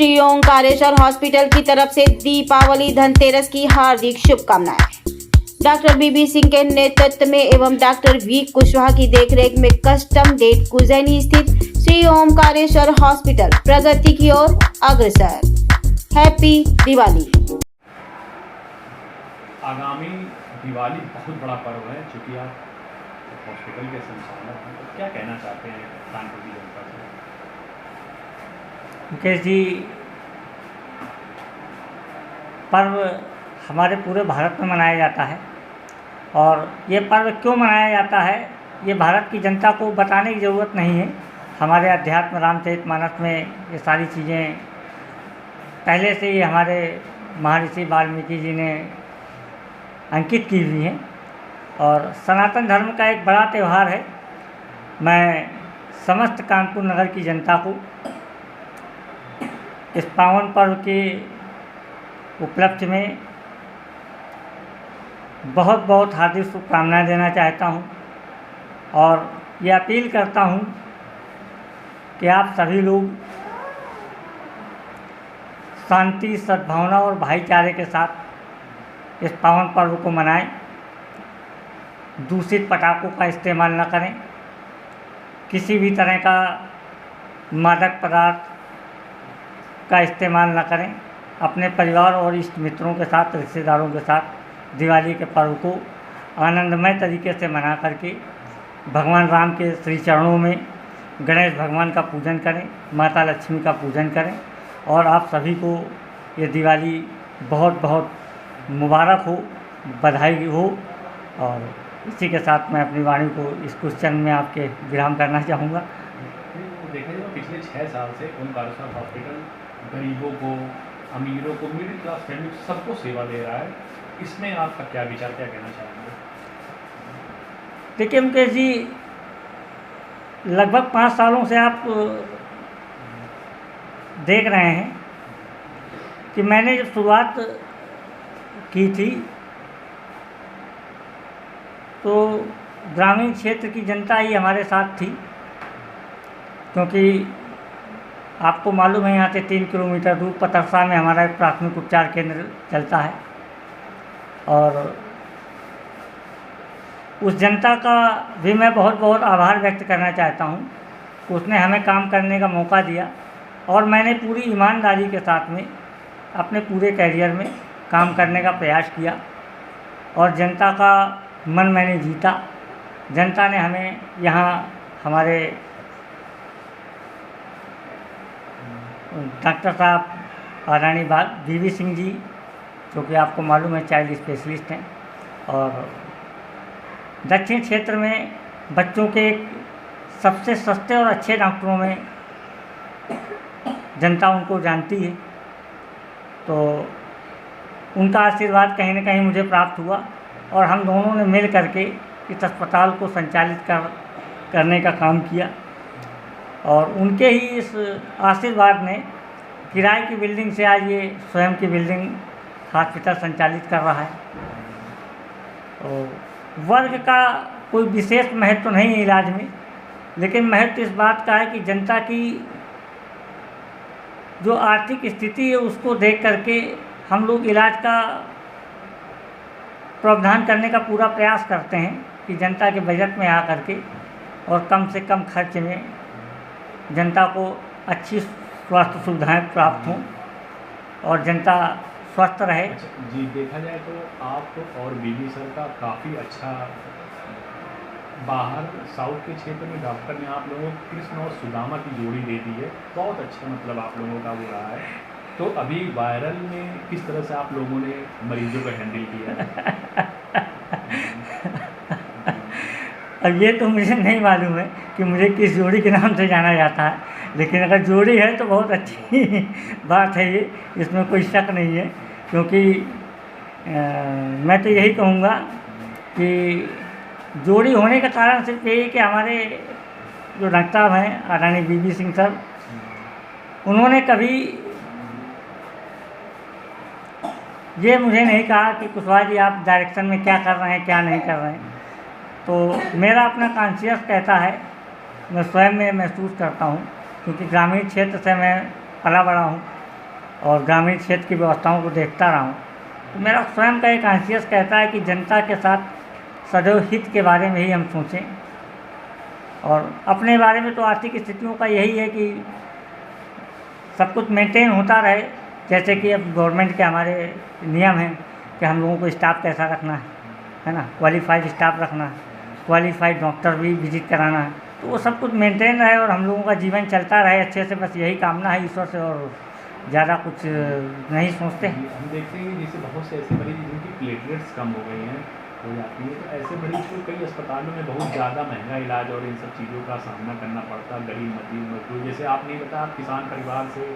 Shri Omkareshwar hospital की तरफ से दीपावली धनतेरस की हार्दिक शुभकामनाएं। डॉक्टर बीबी सिंह के नेतृत्व में एवं डॉक्टर वी कुशवाहा की देखरेख में कस्टम डेट कुजैनी स्थित श्री ओंकारेश्वर हॉस्पिटल प्रगति की ओर अग्रसर। हैप्पी दिवाली। आगामी दिवाली बहुत बड़ा पर्व है, चूँकि आप हॉस्पिटल के संचालक हैं, तो क्या कहना चाहते हैं कानपुर की जनता से? मुकेश जी, पर्व हमारे पूरे भारत में मनाया जाता है और ये पर्व क्यों मनाया जाता है ये भारत की जनता को बताने की ज़रूरत नहीं है। हमारे अध्यात्म रामचरितमानस में ये सारी चीज़ें पहले से ही हमारे महर्षि वाल्मीकि जी ने अंकित की हुई हैं और सनातन धर्म का एक बड़ा त्यौहार है। मैं समस्त कानपुर नगर की जनता को इस पावन पर्व के उपलक्ष्य में बहुत बहुत हार्दिक शुभकामनाएं देना चाहता हूं और ये अपील करता हूं कि आप सभी लोग शांति, सद्भावना और भाईचारे के साथ इस पावन पर्व को मनाएं। दूषित पटाखों का इस्तेमाल न करें, किसी भी तरह का मादक पदार्थ का इस्तेमाल न करें। अपने परिवार और इष्ट मित्रों के साथ, रिश्तेदारों के साथ दिवाली के पर्व को आनंदमय तरीके से मना करके भगवान राम के श्री चरणों में गणेश भगवान का पूजन करें, माता लक्ष्मी का पूजन करें और आप सभी को ये दिवाली बहुत बहुत मुबारक हो, बधाई हो। और इसी के साथ मैं अपनी वाणी को इस क्वेश्चन में आपके विराम करना चाहूँगा। देखा जाए पिछले 6 साल से ओंकारेश्वर हॉस्पिटल गरीबों को, अमीरों को, मिडिल क्लास फैमिली सबको सेवा दे रहा है। इसमें आपका क्या विचार, क्या कहना चाहेंगे? देखिए मुकेश जी, लगभग 5 सालों से आप देख रहे हैं कि मैंने जब शुरुआत की थी तो ग्रामीण क्षेत्र की जनता ही हमारे साथ थी, क्योंकि आपको मालूम है यहाँ से 3 किलोमीटर दूर पतरसा में हमारा एक प्राथमिक उपचार केंद्र चलता है और उस जनता का भी मैं बहुत बहुत आभार व्यक्त करना चाहता हूँ। उसने हमें काम करने का मौका दिया और मैंने पूरी ईमानदारी के साथ में अपने पूरे कैरियर में काम करने का प्रयास किया और जनता का मन मैंने जीता। जनता ने हमें यहाँ हमारे डॉक्टर साहब आदरणीय बीबी सिंह जी, जो कि आपको मालूम है चाइल्ड स्पेशलिस्ट हैं, और दक्षिण क्षेत्र में बच्चों के एक सबसे सस्ते और अच्छे डॉक्टरों में जनता उनको जानती है। तो उनका आशीर्वाद कहीं न कहीं मुझे प्राप्त हुआ और हम दोनों ने मिल करके इस अस्पताल को संचालित करने का काम किया और उनके ही इस आशीर्वाद ने किराए की बिल्डिंग से आज ये स्वयं की बिल्डिंग हॉस्पिटल संचालित कर रहा है। तो वर्ग का कोई विशेष महत्व तो नहीं है इलाज में, लेकिन महत्व इस बात का है कि जनता की जो आर्थिक स्थिति है उसको देख करके हम लोग इलाज का प्रावधान करने का पूरा प्रयास करते हैं कि जनता के बजट में आ करके और कम से कम खर्च में जनता को अच्छी स्वास्थ्य सुविधाएं प्राप्त हों और जनता स्वस्थ रहे। जी, देखा जाए तो आप और बीबी सर का काफ़ी अच्छा, बाहर साउथ के क्षेत्र में डॉक्टर ने आप लोगों को कृष्ण और सुदामा की जोड़ी दे दी है, बहुत अच्छा मतलब आप लोगों का वो रहा है। तो अभी वायरल में किस तरह से आप लोगों ने मरीजों को हैंडल किया? अब ये तो मुझे नहीं मालूम है कि मुझे किस जोड़ी के नाम से जाना जाता है, लेकिन अगर जोड़ी है तो बहुत अच्छी बात है ये, इसमें कोई शक नहीं है। क्योंकि मैं तो यही कहूँगा कि जोड़ी होने का कारण सिर्फ यही कि हमारे जो डॉक्टर साहब हैं आदरणीय बीबी सिंह सर, उन्होंने कभी ये मुझे नहीं कहा कि कुशवाहा जी आप डायरेक्शन में क्या कर रहे हैं, क्या नहीं कर रहे हैं। तो मेरा अपना कॉन्शियस कहता है, मैं स्वयं में महसूस करता हूँ, क्योंकि ग्रामीण क्षेत्र से मैं पला बड़ा हूँ और ग्रामीण क्षेत्र की व्यवस्थाओं को देखता रहा हूँ, तो मेरा स्वयं का एक कॉन्शियस कहता है कि जनता के साथ सदैव हित के बारे में ही हम सोचें। और अपने बारे में तो आर्थिक स्थितियों का यही है कि सब कुछ मेंटेन होता रहे, जैसे कि अब गवर्नमेंट के हमारे नियम हैं कि हम लोगों को स्टाफ कैसा रखना है ना, क्वालिफाइड स्टाफ रखना है, क्वालिफाइड डॉक्टर भी विजिट कराना है, तो वो सब कुछ मेंटेन रहे और हम लोगों का जीवन चलता रहे अच्छे से, बस यही कामना है ईश्वर से, और ज़्यादा कुछ नहीं सोचते हैं। हम देखते हैं कि जैसे बहुत से ऐसे मरीज जिनकी प्लेटलेट्स कम हो गई हैं, हो जाती है, तो ऐसे मरीज को कई अस्पतालों में बहुत ज़्यादा महंगा इलाज और इन सब चीज़ों का सामना करना पड़ता है। गरीब मजदूर, जैसे आपने बताया आप किसान परिवार से,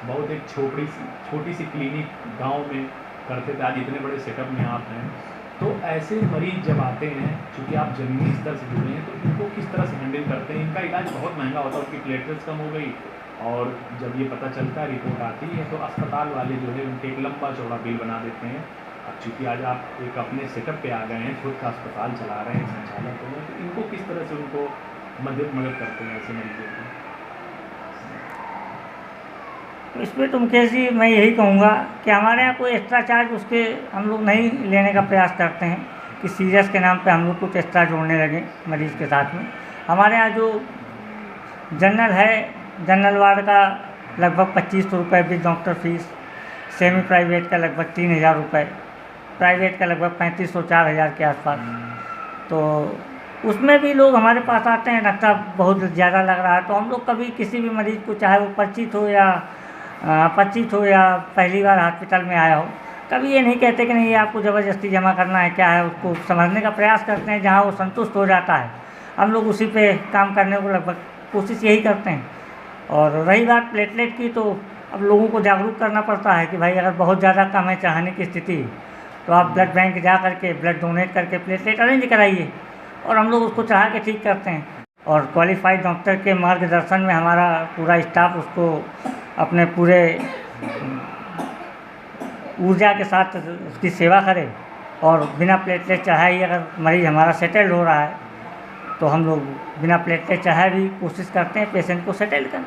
बहुत एक छोटी सी क्लिनिक गांव में करते थे, आज इतने बड़े सेटअप में आप हैं। तो ऐसे मरीज जब आते हैं, चूँकि आप ज़मीनी स्तर से जुड़े हैं, तो इनको किस तरह से हैंडल करते हैं? इनका इलाज बहुत महंगा होता है, उनकी प्लेटलेट्स कम हो गई, और जब ये पता चलता है, रिपोर्ट आती है, तो अस्पताल वाले जो है उनके एक लंबा चौड़ा बिल बना देते हैं। अब चूँकि आज आप एक अपने सेटअप पे आ गए हैं, खुद का अस्पताल चला रहे हैं, संचालक हो गए, तो इनको किस तरह से उनको मदद करते हैं ऐसे मरीजों की? तो इसमें तो मुकेश जी मैं यही कहूँगा कि हमारे यहाँ कोई एक्स्ट्रा चार्ज उसके हम लोग नहीं लेने का प्रयास करते हैं कि सीरियस के नाम पे हम लोग कुछ एक्स्ट्रा जोड़ने लगे मरीज़ के साथ में। हमारे यहाँ जो जनरल है, जनरल वार्ड का लगभग 2500 रुपये with doctor fees, semi private का लगभग 3000 रुपये, प्राइवेट का लगभग 3500-4000 के आसपास। तो उसमें भी लोग हमारे पास आते हैं, डॉक्टर साहब बहुत ज़्यादा लग रहा है, तो हम लोग कभी किसी भी मरीज़ को, चाहे वो परिचित हो या पहली बार हॉस्पिटल में आया हो, कभी ये नहीं कहते कि नहीं ये आपको ज़बरदस्ती जमा करना है, क्या है, उसको समझने का प्रयास करते हैं। जहाँ वो संतुष्ट हो जाता है हम लोग उसी पे काम करने को लगभग कोशिश यही करते हैं। और रही बात प्लेटलेट की, तो अब लोगों को जागरूक करना पड़ता है कि भाई अगर बहुत ज़्यादा कम है चढ़ाने की स्थिति, तो आप ब्लड बैंक जा करके ब्लड डोनेट करके प्लेटलेट अरेंज कराइए, और हम लोग उसको चढ़ा के ठीक करते हैं। और क्वालिफाइड डॉक्टर के मार्गदर्शन में हमारा पूरा स्टाफ उसको अपने पूरे ऊर्जा के साथ उसकी सेवा करे, और बिना प्लेटलेट चढ़ाए ही अगर मरीज़ हमारा सेटल्ड हो रहा है, तो हम लोग बिना प्लेटलेट चढ़ाए भी कोशिश करते हैं पेशेंट को सेटल करें।